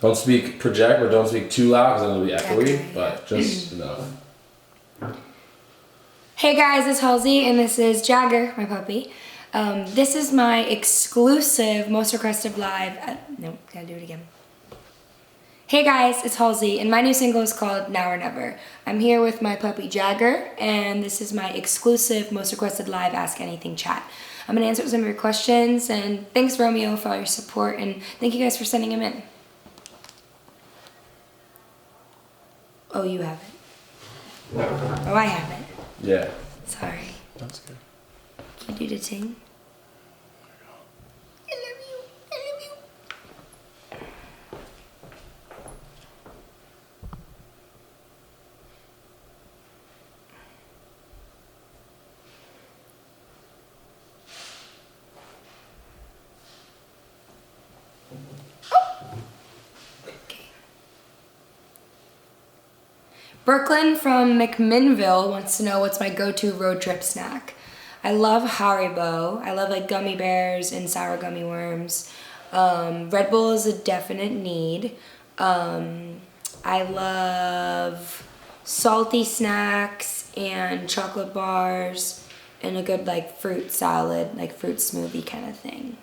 Don't project, but don't speak too loud because it'll be echoey. But just enough. Hey guys, it's Halsey, and this is Jagger, my puppy. This is my exclusive, most requested live. No, gotta do it again. Hey guys, it's Halsey, and my new single is called Now or Never. I'm here with my puppy Jagger, and this is my exclusive, most requested live Ask Anything chat. I'm gonna answer some of your questions, and thanks Romeo for all your support, and thank you guys for sending them in. Oh, you have it. Oh, I have it. Yeah. Sorry. That's good. Can you do the ting? I love you. I love you. Brooklyn from McMinnville wants to know what's my go-to road trip snack. I love Haribo. I love like gummy bears and sour gummy worms. Red Bull is a definite need. I love salty snacks and chocolate bars and a good like fruit salad, like fruit smoothie kind of thing.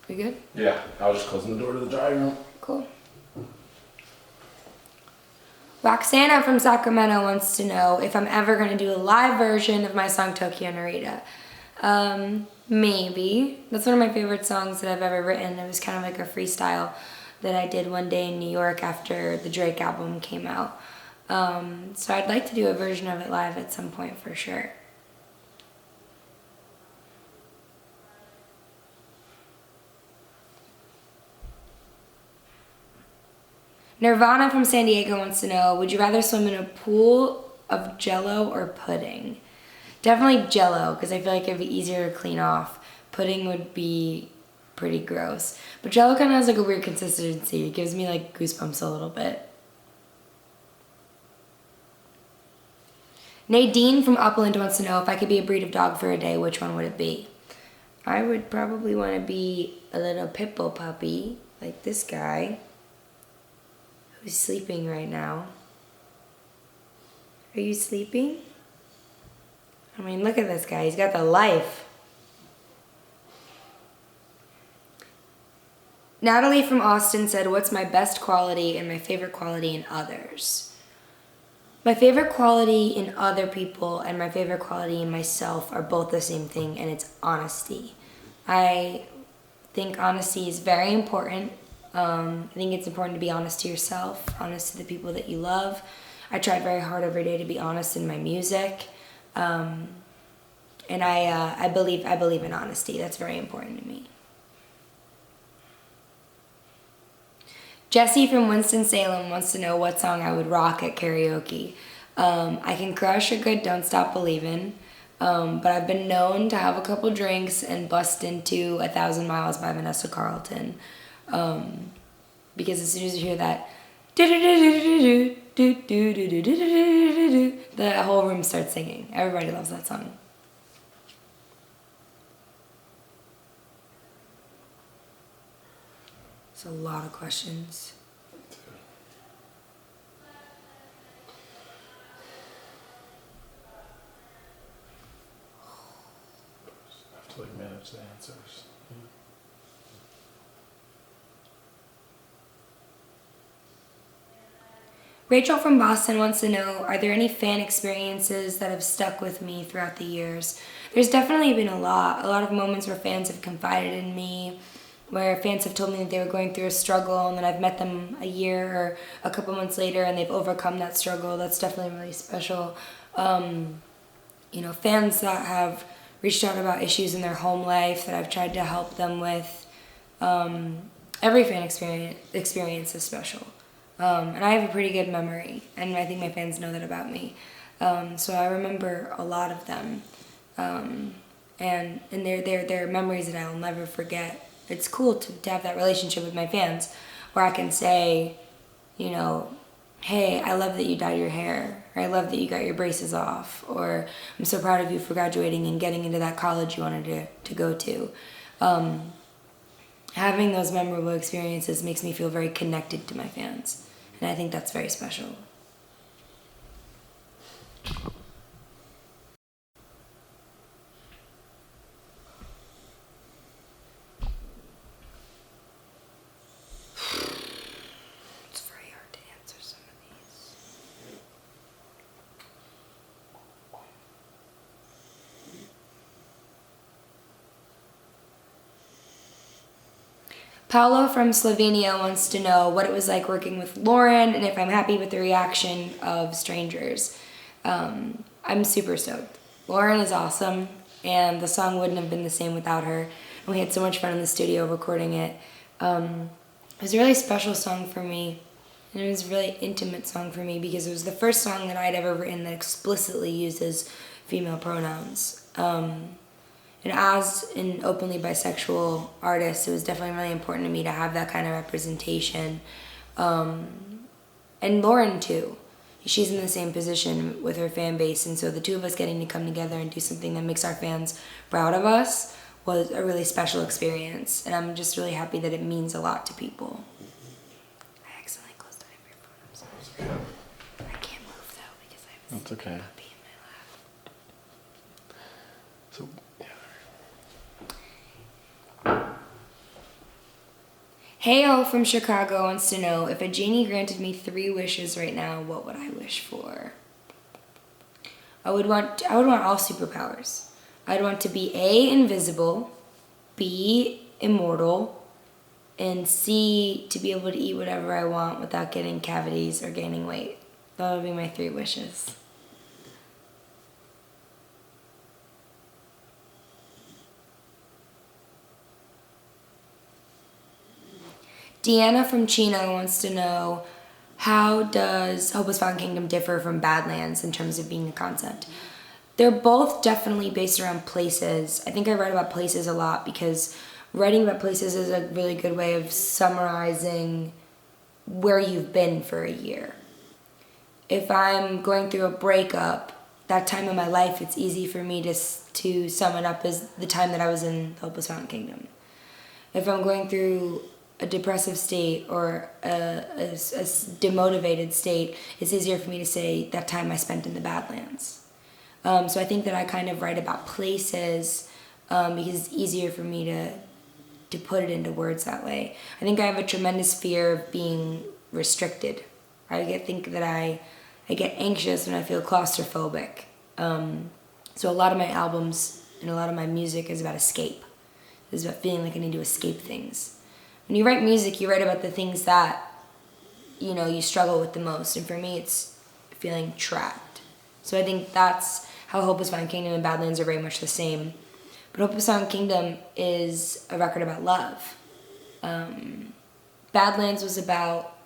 We good? Yeah, I was just closing the door to the drawing room. Cool. Roxana from Sacramento wants to know if I'm ever going to do a live version of my song Tokyo Narita. Maybe. That's one of my favorite songs that I've ever written. It was kind of like a freestyle that I did one day in New York after the Drake album came out. So I'd like to do a version of it live at some point for sure. Nirvana from San Diego wants to know, would you rather swim in a pool of Jell-O or pudding? Definitely Jell-O, because I feel like it'd be easier to clean off. Pudding would be pretty gross. But Jell-O kind of has like a weird consistency. It gives me like goosebumps a little bit. Nadine from Upland wants to know if I could be a breed of dog for a day, which one would it be? I would probably want to be a little pit bull puppy, like this guy. Who's sleeping right now? Are you sleeping? I mean, look at this guy. He's got the life. Natalie from Austin said, what's my best quality and my favorite quality in others? My favorite quality in other people and my favorite quality in myself are both the same thing, and it's honesty. I think honesty is very important. I think it's important to be honest to yourself, honest to the people that you love. I try very hard every day to be honest in my music, and I believe in honesty. That's very important to me. Jesse from Winston-Salem wants to know what song I would rock at karaoke. I can crush a good Don't Stop Believin', but I've been known to have a couple drinks and bust into 1,000 Miles by Vanessa Carlton. Because as soon as you hear that, the whole room starts singing. Everybody loves that song. It's a lot of questions. I have to like manage the answers. Rachel from Boston wants to know, are there any fan experiences that have stuck with me throughout the years? There's definitely been a lot of moments where fans have confided in me, where fans have told me that they were going through a struggle and then I've met them a year or a couple months later and they've overcome that struggle. That's definitely really special. Fans that have reached out about issues in their home life that I've tried to help them with. Every fan experience is special. And I have a pretty good memory, and I think my fans know that about me. So I remember a lot of them. and they're memories that I'll never forget. It's cool to have that relationship with my fans where I can say, you know, hey, I love that you dyed your hair, or I love that you got your braces off, or I'm so proud of you for graduating and getting into that college you wanted to go to. Having those memorable experiences makes me feel very connected to my fans, and I think that's very special. It's very hard to answer some of these. Paolo from Slovenia wants to know what it was like working with Lauren and if I'm happy with the reaction of strangers. I'm super stoked. Lauren is awesome, and the song wouldn't have been the same without her. And we had so much fun in the studio recording it. It was a really special song for me, and it was a really intimate song for me because it was the first song that I'd ever written that explicitly uses female pronouns. And as an openly bisexual artist, it was definitely really important to me to have that kind of representation. And Lauren too. She's in the same position with her fan base, and so the two of us getting to come together and do something that makes our fans proud of us was a really special experience, and I'm just really happy that it means a lot to people. I accidentally closed down every phone, I'm so sorry. I can't move though because I have That's okay. a puppy in my lap. So, Heyo from Chicago wants to know, if a genie granted me 3 wishes right now, what would I wish for? I would want all superpowers. I'd want to be A, invisible, B, immortal, and C, to be able to eat whatever I want without getting cavities or gaining weight. That would be my 3 wishes. Deanna from Chino wants to know, how does Hopeless Fountain Kingdom differ from Badlands in terms of being a concept? They're both definitely based around places. I think I write about places a lot because writing about places is a really good way of summarizing where you've been for a year. If I'm going through a breakup, that time of my life, it's easy for me to sum it up as the time that I was in Hopeless Fountain Kingdom. If I'm going through a depressive state or a demotivated state, it's easier for me to say that time I spent in the Badlands. So I think that I kind of write about places because it's easier for me to put it into words that way. I think I have a tremendous fear of being restricted. I get anxious when I feel claustrophobic. So a lot of my albums and a lot of my music is about escape. It's about feeling like I need to escape things. When you write music, you write about the things that, you struggle with the most. And for me, it's feeling trapped. So I think that's how Hopeless Fountain Kingdom and Badlands are very much the same. But Hopeless Fountain Kingdom is a record about love. Badlands was about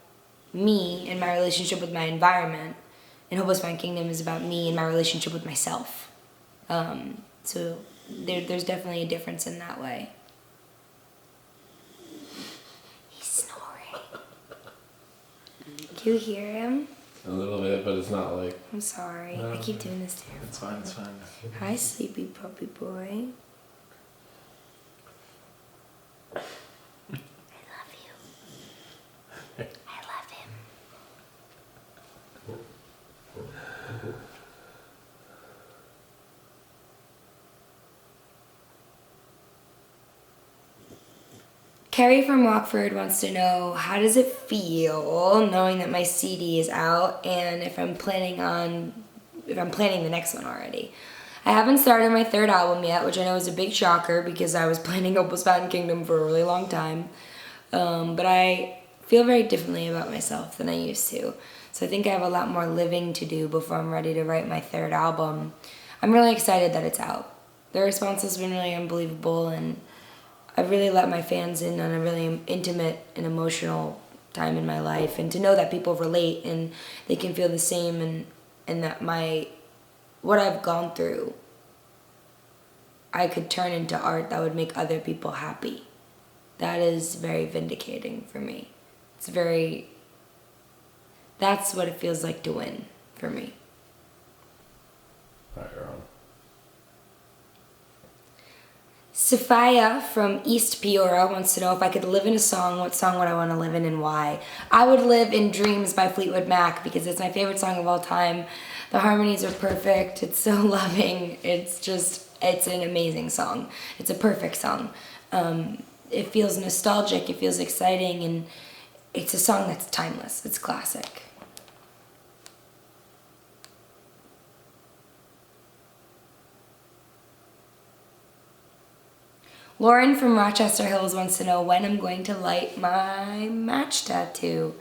me and my relationship with my environment. And Hopeless Fountain Kingdom is about me and my relationship with myself. So there's definitely a difference in that way. Do you hear him? A little bit, but it's not like... I'm sorry. I keep doing this to you. it's fine, it's fine. Hi, sleepy puppy boy. I love you. I love him. Carrie from Rockford wants to know, how does it feel knowing that my CD is out and if I'm planning the next one already? I haven't started my 3rd album yet, which I know is a big shocker because I was planning Hopeless Fountain Kingdom for a really long time. But I feel very differently about myself than I used to. So I think I have a lot more living to do before I'm ready to write my 3rd album. I'm really excited that it's out. The response has been really unbelievable, and I've really let my fans in on a really intimate and emotional time in my life, and to know that people relate and they can feel the same, and that what I've gone through I could turn into art that would make other people happy. That is very vindicating for me. That's what it feels like to win for me. Not your own. Sophia from East Peoria wants to know if I could live in a song, what song would I want to live in and why? I would live in Dreams by Fleetwood Mac because it's my favorite song of all time. The harmonies are perfect. It's so loving. It's an amazing song. It's a perfect song. It feels nostalgic. It feels exciting. And it's a song that's timeless. It's classic. Lauren from Rochester Hills wants to know when I'm going to light my match tattoo.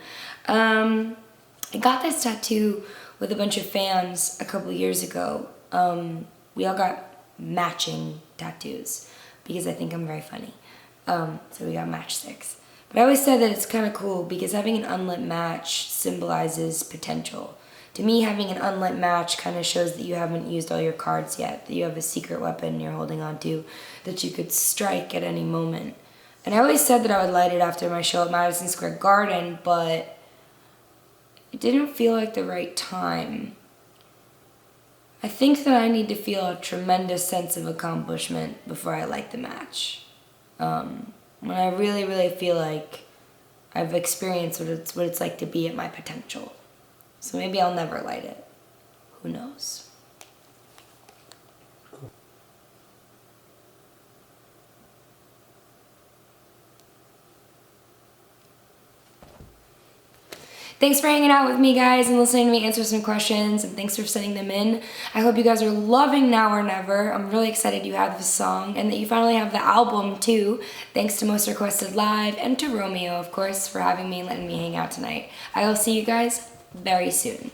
I got this tattoo with a bunch of fans a couple years ago. We all got matching tattoos because I think I'm very funny. So we got matchsticks. But I always said that it's kind of cool because having an unlit match symbolizes potential. To me, having an unlit match kind of shows that you haven't used all your cards yet, that you have a secret weapon you're holding on to, that you could strike at any moment. And I always said that I would light it after my show at Madison Square Garden, but it didn't feel like the right time. I think that I need to feel a tremendous sense of accomplishment before I light the match. When I really, really feel like I've experienced what it's like to be at my potential. So maybe I'll never light it. Who knows? Cool. Thanks for hanging out with me, guys, and listening to me answer some questions, and thanks for sending them in. I hope you guys are loving Now or Never. I'm really excited you have this song, and that you finally have the album, too. Thanks to Most Requested Live, and to Romeo, of course, for having me and letting me hang out tonight. I will see you guys very soon.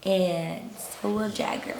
And so will Jagger.